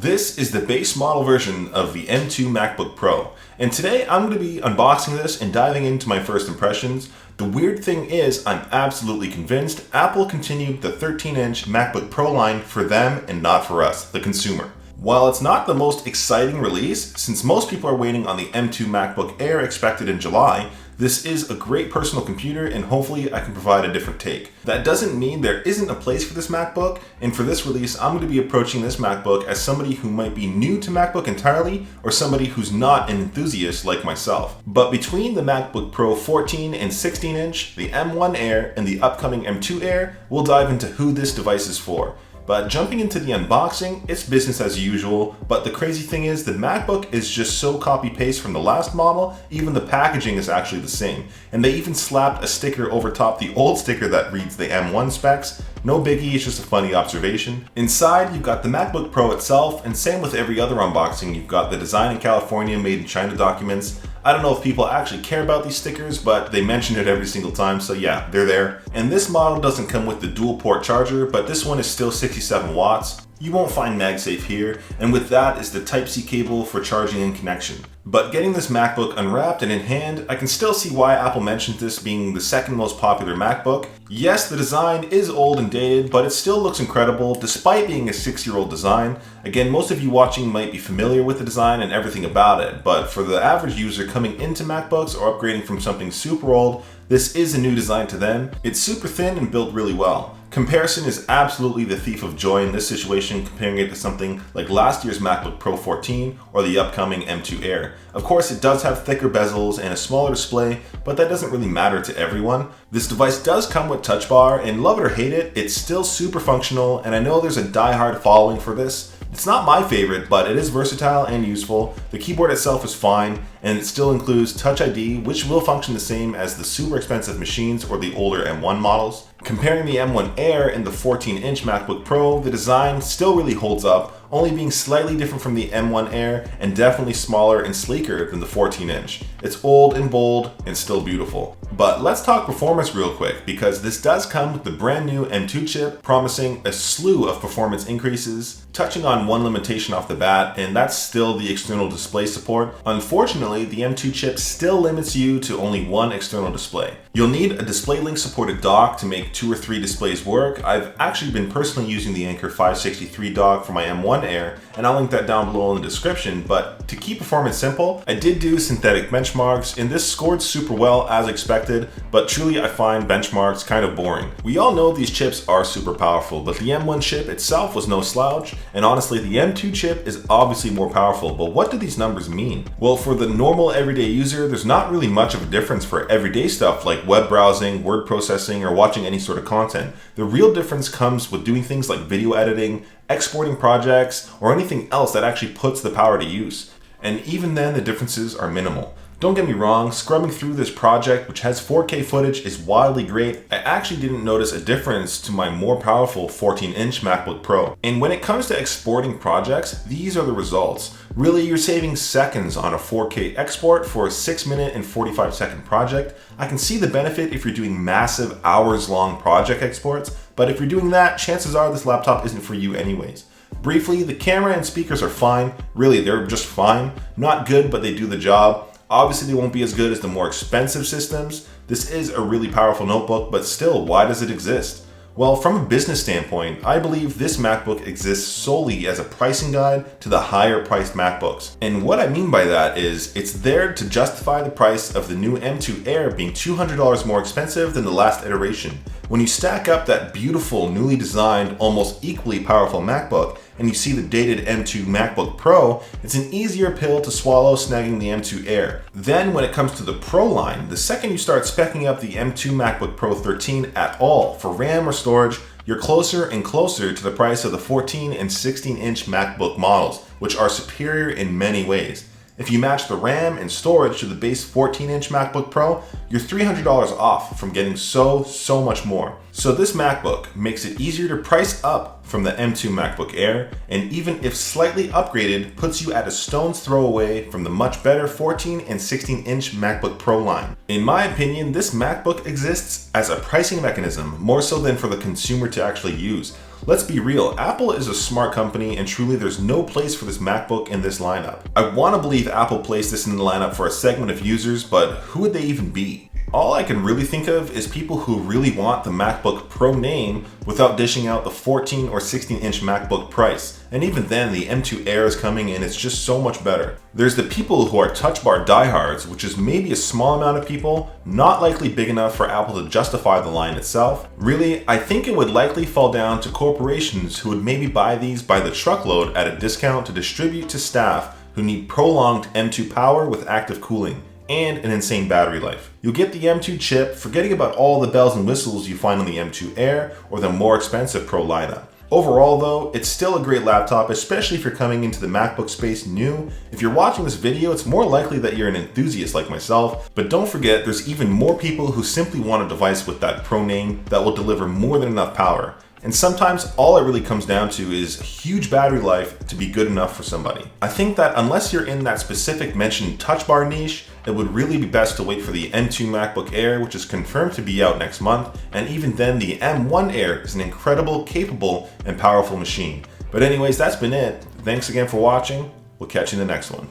This is the base model version of the M2 MacBook Pro, and today I'm going to be unboxing this and diving into my first impressions. The weird thing is, I'm absolutely convinced Apple continued the 13-inch MacBook Pro line for them and not for us, the consumer. While it's not the most exciting release, since most people are waiting on the M2 MacBook Air expected in July, this is a great personal computer and hopefully I can provide a different take. That doesn't mean there isn't a place for this MacBook, and for this release I'm going to be approaching this MacBook as somebody who might be new to MacBook entirely or somebody who's not an enthusiast like myself. But between the MacBook Pro 14 and 16 inch, the M1 Air, and the upcoming M2 Air, we'll dive into who this device is for. But jumping into the unboxing, it's business as usual, but the crazy thing is the MacBook is just so copy-paste from the last model, even the packaging is actually the same. And they even slapped a sticker over top the old sticker that reads the M1 specs. No biggie, it's just a funny observation. Inside, you've got the MacBook Pro itself, and same with every other unboxing, you've got the design in California, made in China documents. I don't know if people actually care about these stickers, but they mention it every single time, so yeah, they're there. And this model doesn't come with the dual port charger, but this one is still 67 watts. You won't find MagSafe here, and with that is the Type-C cable for charging and connection. But getting this MacBook unwrapped and in hand, I can still see why Apple mentioned this being the second most popular MacBook. Yes, the design is old and dated, but it still looks incredible despite being a 6-year-old design. Again, most of you watching might be familiar with the design and everything about it, but for the average user coming into MacBooks or upgrading from something super old, this is a new design to them. It's super thin and built really well. Comparison is absolutely the thief of joy in this situation, comparing it to something like last year's MacBook Pro 14 or the upcoming M2 Air. Of course, it does have thicker bezels and a smaller display, but that doesn't really matter to everyone. This device does come with Touch Bar, and love it or hate it, it's still super functional, and I know there's a die-hard following for this. It's not my favorite, but it is versatile and useful. The keyboard itself is fine, and it still includes Touch ID, which will function the same as the super expensive machines or the older M1 models. Comparing the M1 Air and the 14-inch MacBook Pro, the design still really holds up, only being slightly different from the M1 Air and definitely smaller and sleeker than the 14-inch. It's old and bold and still beautiful. But let's talk performance real quick, because this does come with the brand new M2 chip, promising a slew of performance increases, touching on one limitation off the bat, and that's still the external display support. Unfortunately, the M2 chip still limits you to only one external display. You'll need a DisplayLink supported dock to make 2 or 3 displays work. I've actually been personally using the Anker 563 dock for my M1 Air, and I'll link that down below in the description, but to keep performance simple, I did do synthetic benchmarks, and this scored super well as expected, but truly I find benchmarks kind of boring. We all know these chips are super powerful, but the M1 chip itself was no slouch, and honestly the M2 chip is obviously more powerful, but what do these numbers mean? Well, for the normal everyday user, there's not really much of a difference for everyday stuff like web browsing, word processing, or watching any sort of content. The real difference comes with doing things like video editing, exporting projects, or anything else that actually puts the power to use. And even then, the differences are minimal. Don't get me wrong, scrubbing through this project, which has 4K footage, is wildly great. I actually didn't notice a difference to my more powerful 14-inch MacBook Pro. And when it comes to exporting projects, these are the results. Really, you're saving seconds on a 4K export for a 6-minute and 45-second project. I can see the benefit if you're doing massive hours-long project exports, but if you're doing that, chances are this laptop isn't for you anyways. Briefly, the camera and speakers are fine. Really, they're just fine. Not good, but they do the job. Obviously, they won't be as good as the more expensive systems. This is a really powerful notebook, but still, why does it exist? Well, from a business standpoint, I believe this MacBook exists solely as a pricing guide to the higher priced MacBooks. And what I mean by that is, it's there to justify the price of the new M2 Air being $200 more expensive than the last iteration. When you stack up that beautiful, newly designed, almost equally powerful MacBook, and you see the dated M2 MacBook Pro, it's an easier pill to swallow snagging the M2 Air. Then when it comes to the Pro line, the second you start speccing up the M2 MacBook Pro 13 at all for RAM or storage, you're closer and closer to the price of the 14 and 16-inch MacBook models, which are superior in many ways. If you match the RAM and storage to the base 14-inch MacBook Pro, you're $300 off from getting so much more. So this MacBook makes it easier to price up from the M2 MacBook Air, and even if slightly upgraded, puts you at a stone's throw away from the much better 14 and 16-inch MacBook Pro line. In my opinion, this MacBook exists as a pricing mechanism more so than for the consumer to actually use. Let's be real, Apple is a smart company and truly there's no place for this MacBook in this lineup. I want to believe Apple placed this in the lineup for a segment of users, but who would they even be? All I can really think of is people who really want the MacBook Pro name without dishing out the 14 or 16-inch MacBook price. And even then, the M2 Air is coming and it's just so much better. There's the people who are Touch Bar diehards, which is maybe a small amount of people, not likely big enough for Apple to justify the line itself. Really, I think it would likely fall down to corporations who would maybe buy these by the truckload at a discount to distribute to staff who need prolonged M2 power with active cooling and an insane battery life. You'll get the M2 chip, forgetting about all the bells and whistles you find on the M2 Air or the more expensive Pro lineup. Overall though, it's still a great laptop, especially if you're coming into the MacBook space new. If you're watching this video, it's more likely that you're an enthusiast like myself, but don't forget there's even more people who simply want a device with that Pro name that will deliver more than enough power. And sometimes all it really comes down to is huge battery life to be good enough for somebody. I think that unless you're in that specific mentioned Touch Bar niche, it would really be best to wait for the M2 MacBook Air, which is confirmed to be out next month, and even then the M1 Air is an incredible, capable, and powerful machine. But anyways, that's been it. Thanks again for watching. We'll catch you in the next one.